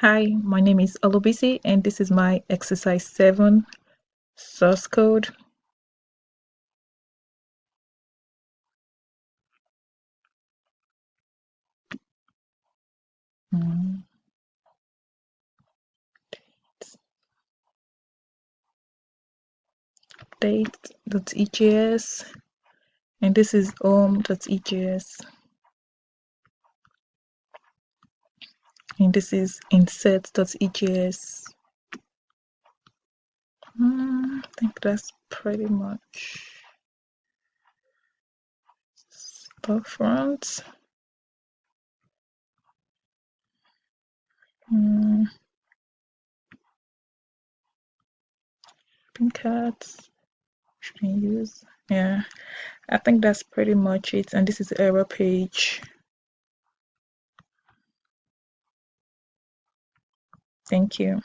Hi, my name is Olubisi and this is my exercise 7 source code. Mm, Date.ejs and this is home.ejs and this is insert.ejs. I think that's pretty much storefront. Pink cards shouldn't use. Yeah, I think that's pretty much it. And this is the error page. Thank you.